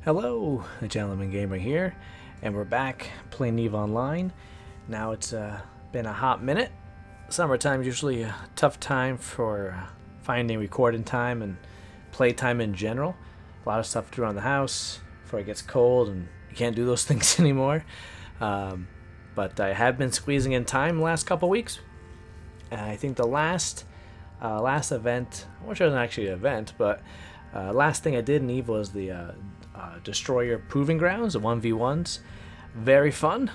Hello, the Gentleman Gamer here, and we're back playing EVE Online. Now it's been a hot minute. Summertime is usually a tough time for finding recording time and play time in general. A lot of stuff to do around the house before it gets cold and you can't do those things anymore. But I have been squeezing in time the last couple weeks. I think the last event, which wasn't actually an event, but last thing I did in EVE was the Destroyer Proving Grounds, the 1v1s. Very fun.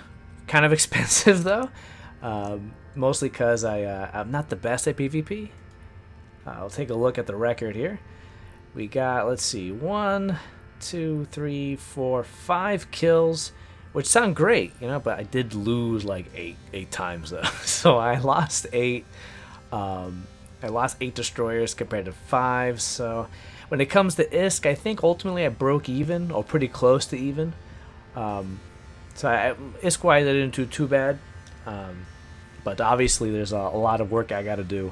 Kind of expensive though. Mostly because I'm not the best at PvP. I'll take a look at the record here. We got, let's see, 1, 2, 3, 4, 5 kills, which sound great, you know, but I did lose like eight times though. So I lost 8. I lost 8 destroyers compared to 5, so when it comes to ISK, I think ultimately I broke even, or pretty close to even. So ISK-wise, I didn't do too bad. But obviously there's a lot of work I got to do.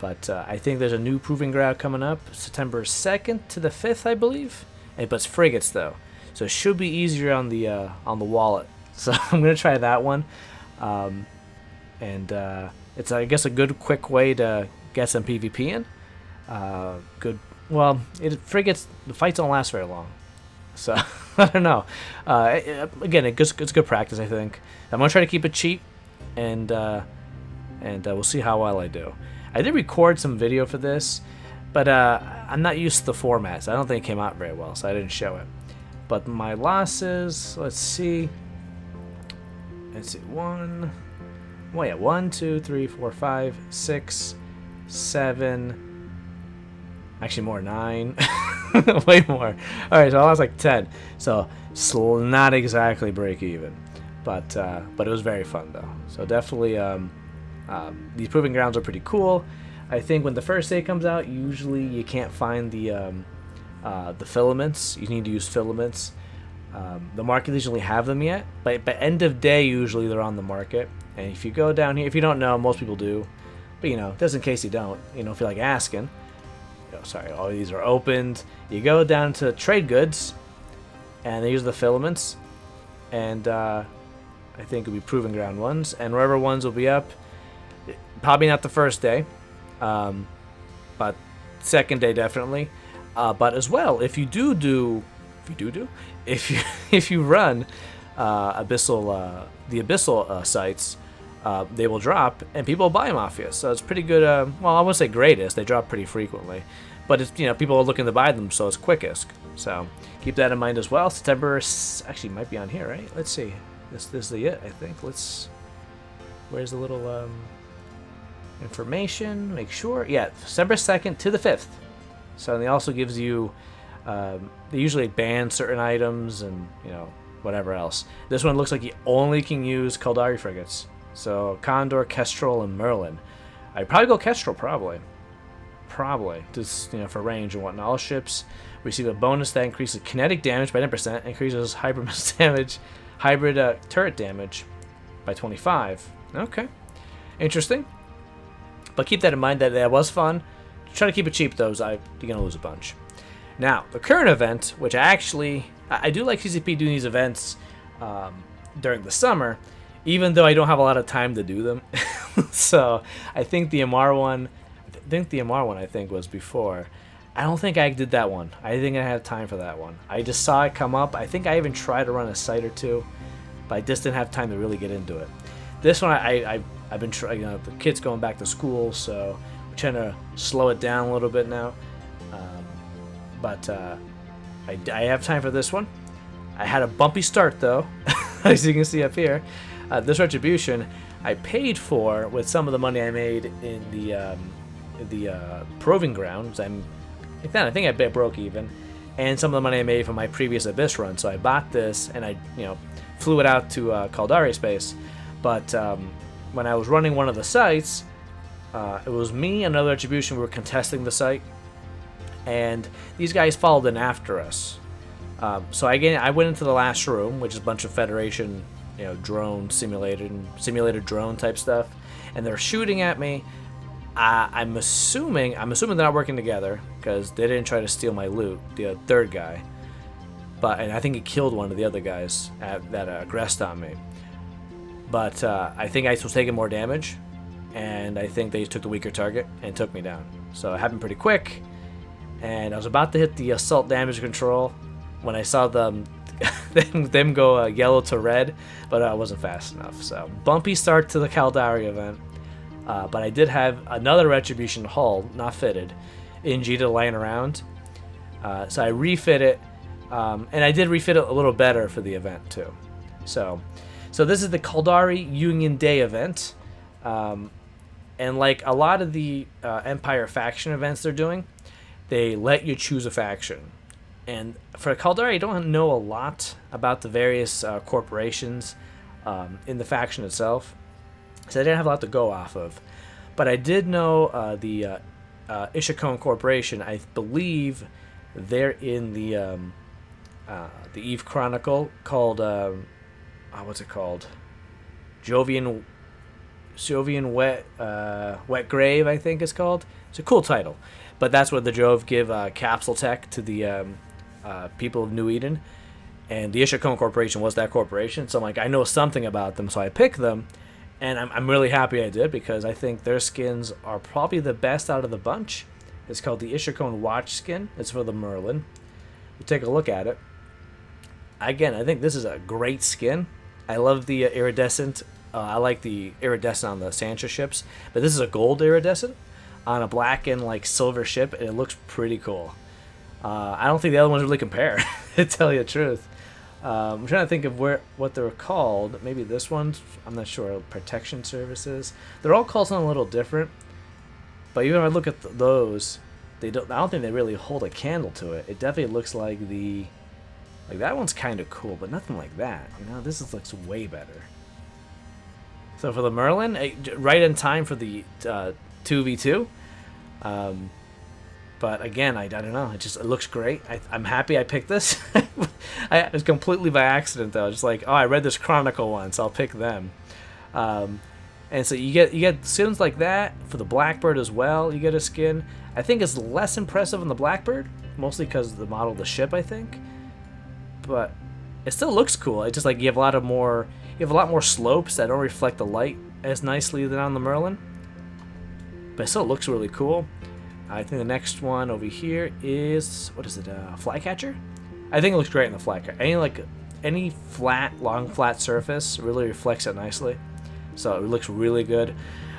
But I think there's a new Proving Ground coming up, September 2nd to the 5th, I believe. But it's frigates, though. So it should be easier on the wallet. So I'm going to try that one. It's, I guess, a good, quick way to get some PvP in. Good. Well, frigates, the fights don't last very long. So, I don't know. Again, it's good practice, I think. I'm going to try to keep it cheap, and we'll see how well I do. I did record some video for this, but I'm not used to the format, so I don't think it came out very well, so I didn't show it. But my losses, let's see. 1, 2, 3, 4, 5, 6, 7... Actually, more, 9. Way more. Alright, so I lost like 10. So, not exactly break even. But it was very fun, though. So, definitely, these Proving Grounds are pretty cool. I think when the first day comes out, usually you can't find the filaments. You need to use filaments. The market doesn't usually have them yet. But by end of day, usually they're on the market. And if you go down here, if you don't know, most people do. But, you know, just in case you don't, you know, feel like asking. Sorry, all these are opened. You go down to trade goods, and they use the filaments, and I think it'll be Proving Ground ones, and wherever ones will be up. Probably not the first day, but second day definitely. But as well, if you run the abyssal sites. They will drop, and people buy them off you. So it's pretty good. Well, I wouldn't say greatest. They drop pretty frequently, but it's, you know, people are looking to buy them, so it's quickest. So keep that in mind as well. September actually might be on here, right? Let's see. This is it, I think. Where's the little information? Make sure. Yeah, December 2nd to the 5th. So they also gives you. They usually ban certain items and, you know, whatever else. This one looks like you only can use Caldari frigates. So, Condor, Kestrel, and Merlin. I'd probably go Kestrel, probably. Just, you know, for range and whatnot. All ships receive a bonus that increases kinetic damage by 10%, increases hybrid damage, hybrid turret damage by 25. Okay. Interesting. But keep that in mind that was fun. Try to keep it cheap, though, you're going to lose a bunch. Now, the current event, which I do like CCP doing these events during the summer, even though I don't have a lot of time to do them. So I think the MR one, I think was before. I don't think I did that one. I think I had time for that one. I just saw it come up. I think I even tried to run a site or two, but I just didn't have time to really get into it. This one, I've been trying. You know, the kids going back to school, so we're trying to slow it down a little bit now. But I have time for this one. I had a bumpy start though, as you can see up here. This Retribution I paid for with some of the money I made in the Proving Grounds. I think I broke even, and some of the money I made from my previous Abyss run. So I bought this and I, you know, flew it out to Caldari space. But when I was running one of the sites, it was me and another Retribution. We were contesting the site, and these guys followed in after us. So I went into the last room, which is a bunch of Federation, you know, drone simulated drone type stuff, and they're shooting at me. I'm assuming they're not working together because they didn't try to steal my loot. The third guy, and I think he killed one of the other guys that aggressed on me. But I think I was taking more damage, and I think they took the weaker target and took me down. So it happened pretty quick, and I was about to hit the assault damage control when I saw them go yellow to red, but I wasn't fast enough. So bumpy start to the Caldari event, but I did have another Retribution hull, not fitted, in Jita lying around. So I refit it, and I did refit it a little better for the event too. So this is the Caldari Union Day event, and like a lot of the Empire faction events they're doing, they let you choose a faction. And for Caldari, I don't know a lot about the various corporations in the faction itself, so I didn't have a lot to go off of. But I did know the Ishikone Corporation. I believe they're in the Eve Chronicle called what's it called? Jovian Wet Grave, I think it's called. It's a cool title, but that's what the Jove give capsule tech to the people of New Eden, and the Ishikone Corporation was that corporation. So I'm like, I know something about them, so I picked them, and I'm really happy I did, because I think their skins are probably the best out of the bunch. It's called the Ishikone Watch skin. It's for the Merlin. You take a look at it. Again, I think this is a great skin. I love the iridescent. I like the iridescent on the Sancha ships, but this is a gold iridescent on a black and like silver ship, and it looks pretty cool. I don't think the other ones really compare, to tell you the truth. I'm trying to think of what they're called. Maybe this one, I'm not sure. Protection Services. They're all called something a little different, but even when I look at those, I don't think they really hold a candle to it. It definitely looks like that one's kind of cool, but nothing like that. This looks way better. So for the Merlin, right in time for the 2v2. But again, I don't know. It looks great. I'm happy I picked this. It was completely by accident though. Just like, oh, I read this Chronicle once, I'll pick them. And so you get skins like that for the Blackbird as well. You get a skin. I think it's less impressive on the Blackbird, mostly because of the model of the ship, I think. But it still looks cool. It's just like you have a lot more slopes that don't reflect the light as nicely than on the Merlin. But it still looks really cool. I think the next one over here is, what is it, Flycatcher? I think it looks great in the Flycatcher. Any long flat surface really reflects it nicely. So it looks really good.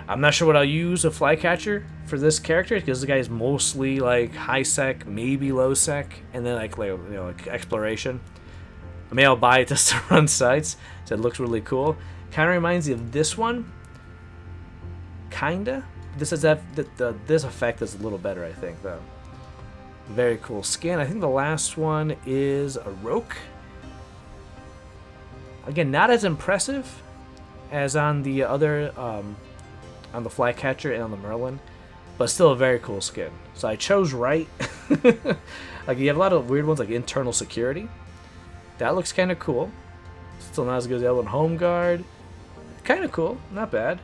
I'm not sure what I'll use a Flycatcher for this character, because the guy is mostly like high sec, maybe low sec, and then like exploration. Maybe I'll buy it just to run sites. So it looks really cool. Kind of reminds me of this one. Kinda. This effect is a little better, I think, though. Very cool skin. I think the last one is a Roke. Again, not as impressive as on the other, on the Flycatcher and on the Merlin, but still a very cool skin. So I chose right. Like, you have a lot of weird ones, like Internal Security. That looks kind of cool. Still not as good as the other one. Home Guard. Kind of cool. Not bad.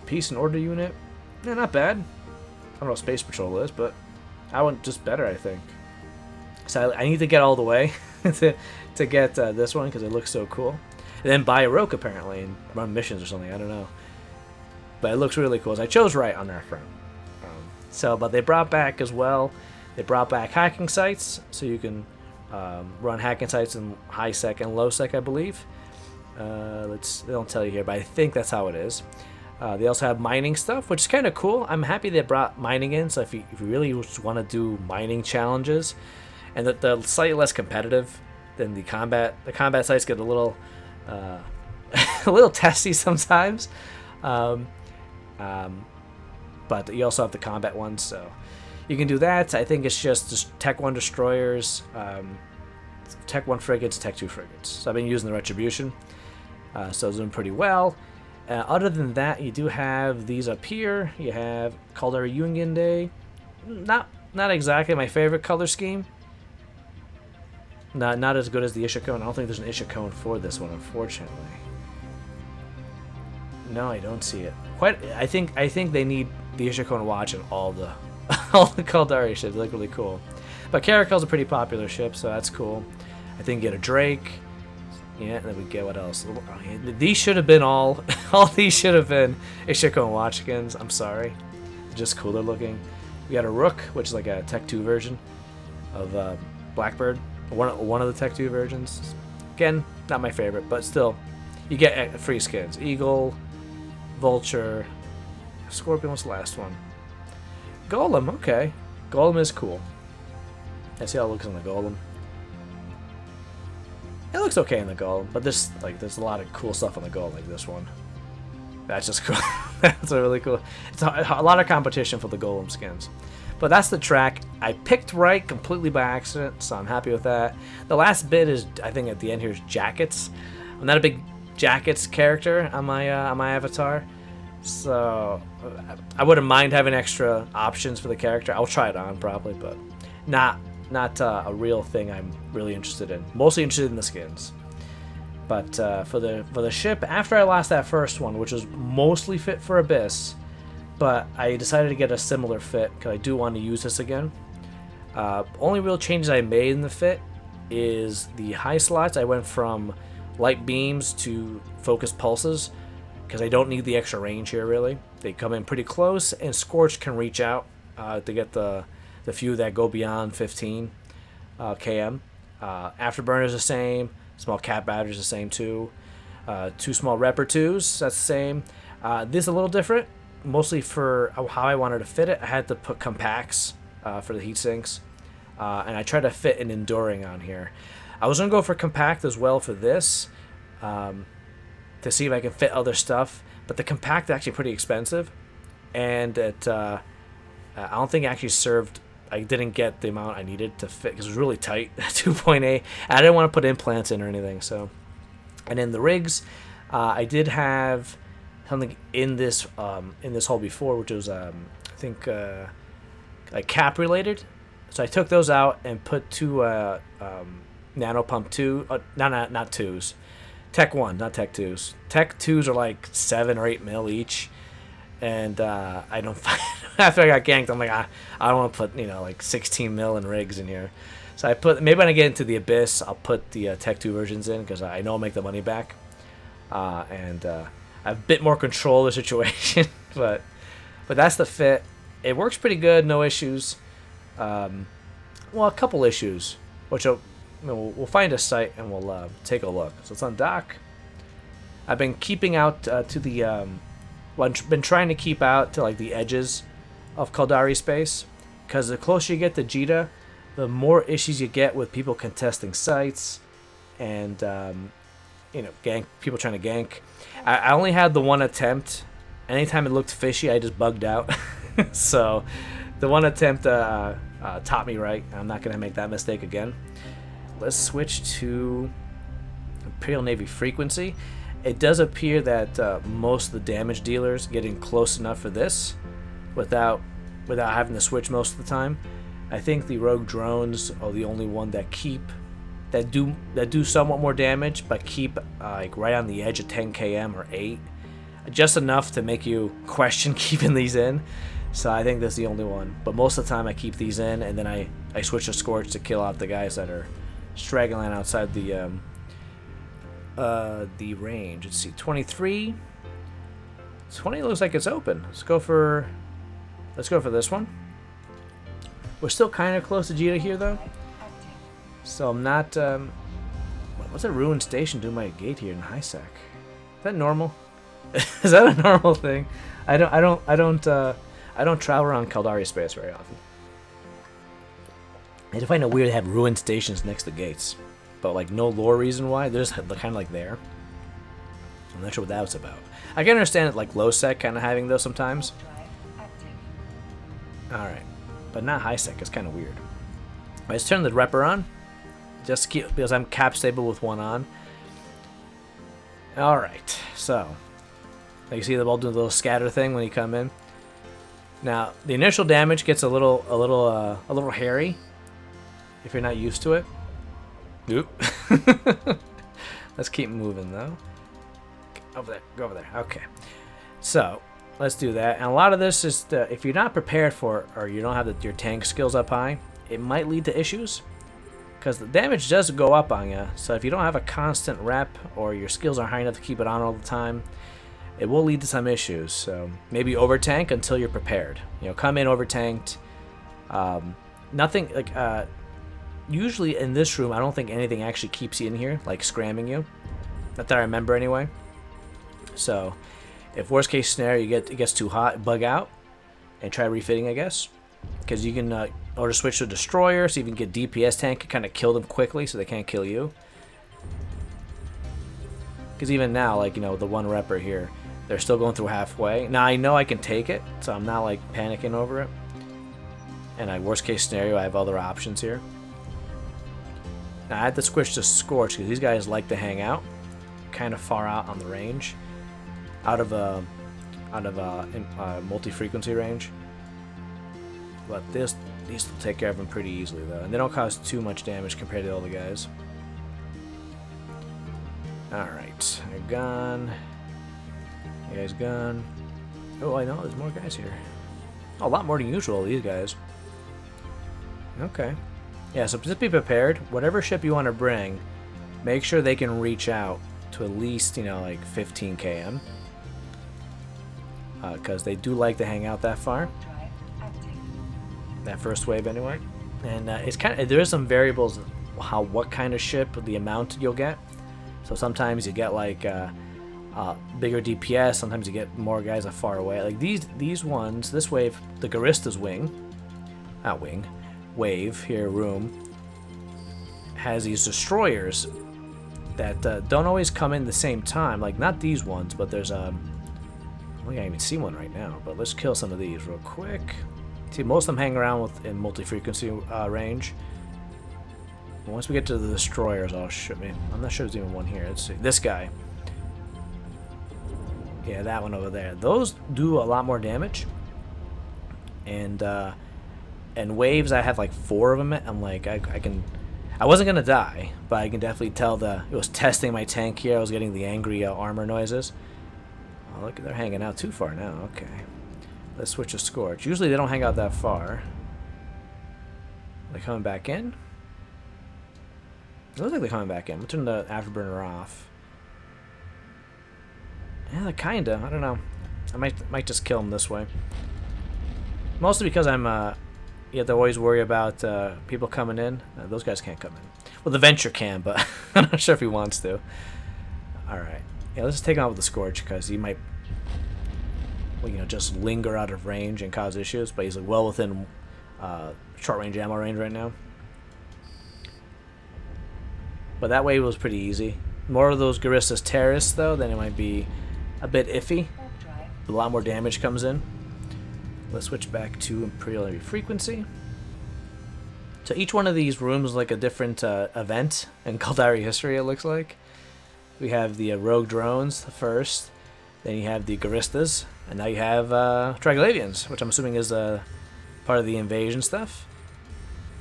Peace and Order Unit. Yeah, not bad. I don't know what Space Patrol is, but I want just better, I think. So I need to get all the way to get this one, because it looks so cool. And then buy a Roke, apparently, and run missions or something. I don't know. But it looks really cool. So I chose right on that front. But they brought back as well, they brought back hacking sites, so you can run hacking sites in high sec and low sec, I believe. They don't tell you here, but I think that's how it is. They also have mining stuff, which is kind of cool. I'm happy they brought mining in, so if you really just want to do mining challenges, and the slightly less competitive than the combat sites get a little a little testy sometimes. But you also have the combat ones, so you can do that. I think it's just Tech 1 destroyers, Tech 1 frigates, Tech 2 frigates. So I've been using the Retribution, so it's doing pretty well. Other than that, you do have these up here. You have Caldari Union Day. Not exactly my favorite color scheme. Not as good as the Ishikone. I don't think there's an Ishikone for this one, unfortunately. No, I don't see it. I think they need the Ishikone watch in all the Caldari ships. They look really cool. But Caracol's a pretty popular ship, so that's cool. I think get a Drake. Yeah, and then we get what else? Oh, yeah, these should have been all these should have been Ishiko and Watch skins. I'm sorry. Just cooler looking. We got a Rook, which is like a Tech 2 version of Blackbird. One of the Tech 2 versions. Again, not my favorite, but still, you get free skins. Eagle, Vulture, Scorpion was the last one. Golem, okay. Golem is cool. Let's see how it looks on the Golem. It looks okay in the Golem, but there's a lot of cool stuff on the Golem, like this one. That's just cool. That's a really cool. It's a lot of competition for the Golem skins. But that's the track. I picked right completely by accident, so I'm happy with that. The last bit is, I think at the end here, is jackets. I'm not a big jackets character on my avatar, so I wouldn't mind having extra options for the character. I'll try it on probably, but not a real thing I'm really interested in. Mostly interested in the skins. But for the ship, after I lost that first one, which was mostly fit for Abyss, but I decided to get a similar fit because I do want to use this again. Only real changes I made in the fit is the high slots. I went from light beams to focused pulses because I don't need the extra range here really. They come in pretty close, and Scorch can reach out to get the few that go beyond 15 km. Afterburner is the same. Small cap battery is the same too. Two small Repper 2s, that's the same. This is a little different. Mostly for how I wanted to fit it, I had to put compacts for the heat sinks, and I tried to fit an enduring on here. I was gonna go for compact as well for this, to see if I can fit other stuff, but the compact is actually pretty expensive, and I don't think it actually served. I didn't get the amount I needed to fit because it was really tight, 2.8. I didn't want to put implants in or anything. So, and in the rigs, I did have something in this hole before, which was I think like cap related. So I took those out and put two Nano Pump 2, not twos, Tech 1, not Tech 2s. Tech 2s are like 7 or 8 mil each. And I don't find after I got ganked, I'm like, I don't want to put like 16 mil in rigs in here. So I put, maybe when I get into the Abyss, I'll put the Tech 2 versions in because I know I'll make the money back, and I have a bit more control of the situation. but that's the fit. It works pretty good, no issues. Well, a couple issues, which we'll find a site and we'll take a look. So it's on dock. I've been keeping out to the. Well, I've been trying to keep out to like the edges of Caldari space, because the closer you get to Jita, the more issues you get with people contesting sites, and people trying to gank. I only had the one attempt. Anytime it looked fishy, I just bugged out. So the one attempt taught me right. I'm not gonna make that mistake again. Let's switch to Imperial Navy Frequency. It does appear that most of the damage dealers getting close enough for this without having to switch most of the time. I think the rogue drones are the only one that do somewhat more damage, but keep like right on the edge of 10 km or 8, just enough to make you question keeping these in. So I think that's the only one. But most of the time I keep these in, and then I switch to Scorch to kill out the guys that are straggling outside the range. Let's see, 23. 20 looks like it's open. Let's go for this one. We're still kind of close to Jita here though, so I'm not. What's a ruined station do my gate here in high sec? Is that normal? Is that a normal thing? I don't travel around Caldari space very often. I find it weird to have ruined stations next to gates, but like no lore reason why. They're just kind of like there. I'm not sure what that was about. I can understand it like low sec kind of having those sometimes. All right, but not high sec. It's kind of weird. Let's turn the Repper on, just to keep, because I'm cap stable with one on. All right, so you see the ball doing the little scatter thing when you come in. Now the initial damage gets a little hairy if you're not used to it. Oop. Let's keep moving though. Over there, go over there. Okay, so let's do that. And a lot of this is if you're not prepared for it, or you don't have your tank skills up high, it might lead to issues. because the damage does go up on you. So if you don't have a constant rep or your skills aren't high enough to keep it on all the time, it will lead to some issues. So maybe over tank until you're prepared. You know, come in over tanked. Nothing like usually in this room, I don't think anything actually keeps you in here, like scramming you. Not that I remember anyway. So if worst case scenario it gets too hot, bug out and try refitting, I guess, because you can or switch to a destroyer so you can get DPS tank and kind of kill them quickly so they can't kill you. Because even now, like, you know, the one repper here, they're still going through halfway. Now I know I can take it, so I'm not like panicking over it. And worst case scenario, I have other options here. Now I had to switch to Scorch because these guys like to hang out, kind of far out on the range, out of multi-frequency range. But these will take care of them pretty easily though, and they don't cause too much damage compared to all the guys. All right, they're gone. You guys gone? Oh, I know there's more guys here. Oh, a lot more than usual. These guys. Okay. Yeah, so just be prepared. Whatever ship you want to bring, make sure they can reach out to at least, you know, like 15 km. Because they do like to hang out that far. That first wave, anyway. And it's kind of, there is some variables what kind of ship, the amount you'll get. So sometimes you get like bigger DPS. Sometimes you get more guys that far away. Like these ones, this wave, the Garista's wave here, room, has these destroyers that don't always come in the same time. Like not these ones, but there's I can't even see one right now. But let's kill some of these real quick. See, most of them hang around in multi-frequency range. Once we get to the destroyers, I'm not sure there's even one here. Let's see. This guy. Yeah, that one over there. Those do a lot more damage. And waves, I have like 4 of them. I'm like, I wasn't gonna die, but I can definitely tell it was testing my tank here. I was getting the angry armor noises. Oh, look, they're hanging out too far now. Okay. Let's switch to Scorch. Usually they don't hang out that far. Are they coming back in? It looks like they're coming back in. We'll turn the Afterburner off. Yeah, kinda. I don't know. I might just kill them this way. Mostly because I'm you have to always worry about people coming in. Those guys can't come in. Well, the Venture can, but I'm not sure if he wants to. All right. Yeah, let's just take him out with the Scorch because he might, well, you know, just linger out of range and cause issues. But he's like well within short range ammo range right now. But that wave was pretty easy. More of those Garistas terrorists though, then it might be a bit iffy. A lot more damage comes in. Let's switch back to Imperial Frequency. So each one of these rooms is like a different event in Caldari history, it looks like. We have the rogue drones first, then you have the Garistas, and now you have Triglavians, which I'm assuming is part of the invasion stuff.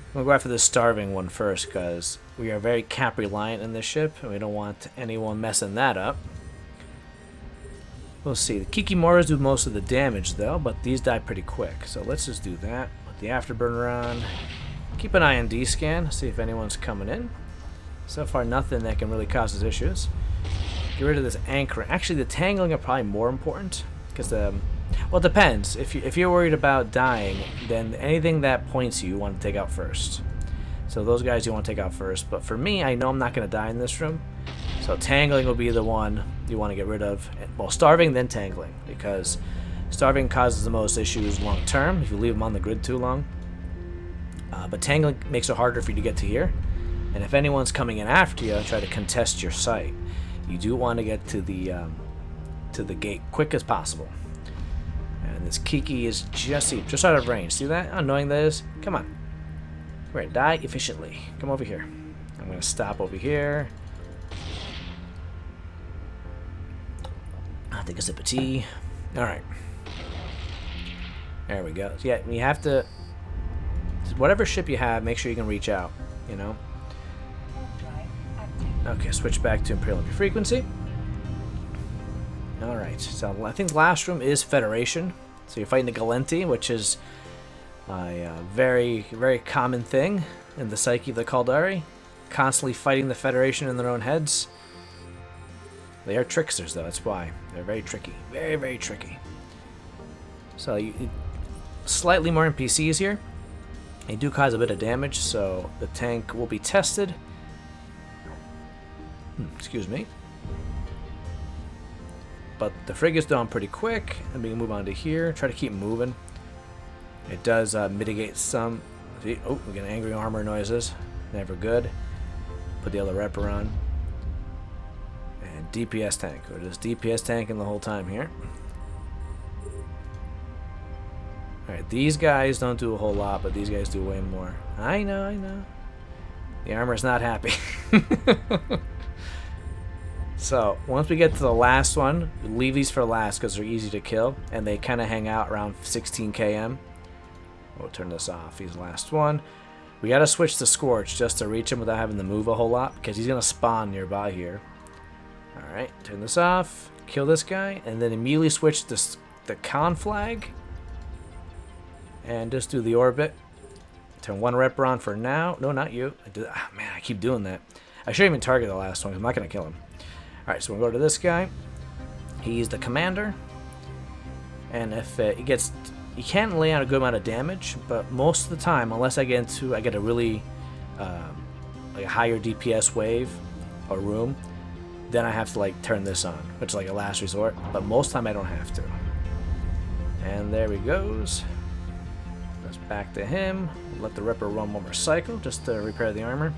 I'm going to go after the starving one first, because we are very cap reliant in this ship, and we don't want anyone messing that up. We'll see. The Kikimoras do most of the damage, though, but these die pretty quick. So let's just do that. Put the Afterburner on. Keep an eye on D-scan, see if anyone's coming in. So far, nothing that can really cause us issues. Get rid of this anchor. Actually, the tangling are probably more important, because well, it depends. If you're worried about dying, then anything that points you want to take out first. So those guys you want to take out first. But for me, I know I'm not going to die in this room. So tangling will be the one you want to get rid of. Well, starving, then tangling, because starving causes the most issues long term if you leave them on the grid too long. But tangling makes it harder for you to get to here. And if anyone's coming in after you, try to contest your site. You do want to get to the gate quick as possible. And this Kiki is just out of range. See that? How annoying that is? Come on. We're going to die efficiently. Come over here. I'm going to stop over here. I'll take a sip of tea. Alright. There we go. So yeah, you have to... Whatever ship you have, make sure you can reach out. You know? Okay, switch back to Imperial Frequency. Alright, so I think the last room is Federation. So you're fighting the Galenti, which is a very, very common thing in the psyche of the Caldari. constantly fighting the Federation in their own heads. They are tricksters, though. That's why. They're very tricky. Very, very tricky. So, slightly more NPCs here. They do cause a bit of damage, so the tank will be tested. Excuse me. But the frigate's done pretty quick, and we can move on to here. Try to keep moving. It does mitigate some. See? Oh, we get angry armor noises. Never good. Put the other repper on. And DPS tank. We're just DPS tanking the whole time here. Alright, these guys don't do a whole lot, but these guys do way more. I know, I know. The armor's not happy. So, once we get to the last one, we leave these for last because they're easy to kill, and they kind of hang out around 16 km. We'll turn this off. He's the last one. We got to switch to Scorch just to reach him without having to move a whole lot, because he's going to spawn nearby here. Alright, turn this off. Kill this guy, and then immediately switch to the Conflag. And just do the orbit. Turn one repper on for now. No, not you. Man, I keep doing that. I shouldn't even target the last one. I'm not going to kill him. Alright, so we'll go to this guy. He's the commander. And if he gets... You can lay out a good amount of damage, but most of the time, unless I get a really like a higher DPS wave or room, then I have to like turn this on, which is like a last resort. But most of the time I don't have to. And there he goes. Let's back to him. Let the Ripper run one more cycle just to repair the armor.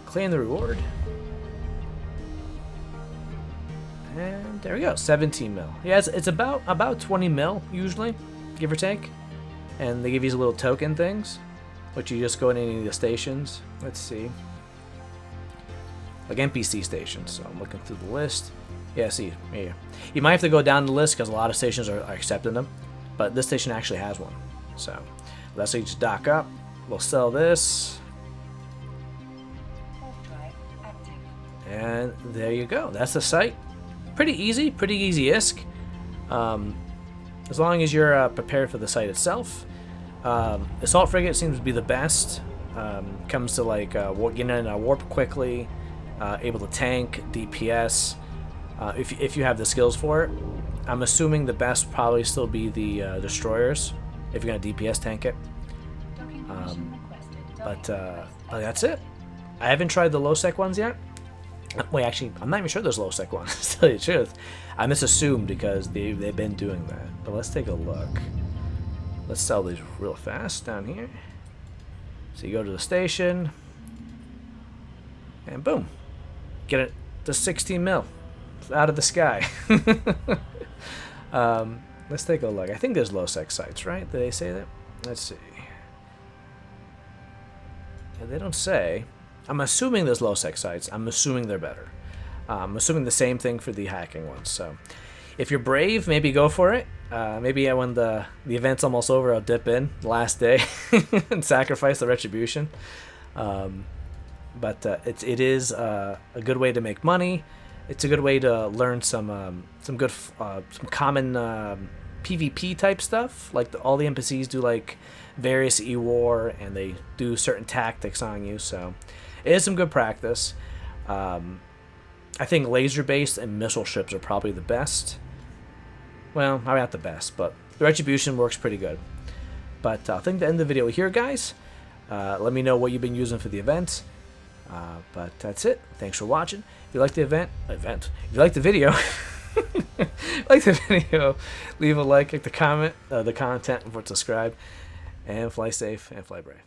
Claim the reward. And there we go, 17 mil. Yeah, it's about 20 mil usually, give or take. And they give you these little token things, which you just go in any of the stations. Let's see. Like NPC stations, so I'm looking through the list. Yeah, see, yeah. You might have to go down the list because a lot of stations are accepting them, but this station actually has one. So let's say just dock up. We'll sell this. And there you go. That's the site. Pretty easy-isk. As long as you're prepared for the site itself. Assault frigate seems to be the best. Comes to like getting in a warp quickly, able to tank, DPS, if you have the skills for it. I'm assuming the best would probably still be the destroyers, if you're gonna DPS tank it. But that's it. I haven't tried the low sec ones yet. Wait, actually, I'm not even sure there's low sec ones, to tell you the truth. I misassumed because they've been doing that. But let's take a look. Let's sell these real fast down here. So you go to the station, and boom. Get it to 16 mil out of the sky. Let's take a look. I think there's low sec sites, right? Did they say that? Let's see. Yeah, they don't say. I'm assuming there's low sec sites. I'm assuming they're better. I'm assuming the same thing for the hacking ones. So if you're brave, maybe go for it. Maybe when the event's almost over, I'll dip in the last day and sacrifice the Retribution. But it is a good way to make money. It's a good way to learn some common PvP type stuff. Like all the NPCs do like various E-War, and they do certain tactics on you. So it is some good practice. I think laser-based and missile ships are probably the best. Well, probably not the best, but the Retribution works pretty good. But I think to end the video here, guys. Let me know what you've been using for the event. But that's it. Thanks for watching. If you like the if you like the video, leave a like the comment, the content, and subscribe. And fly safe and fly brave.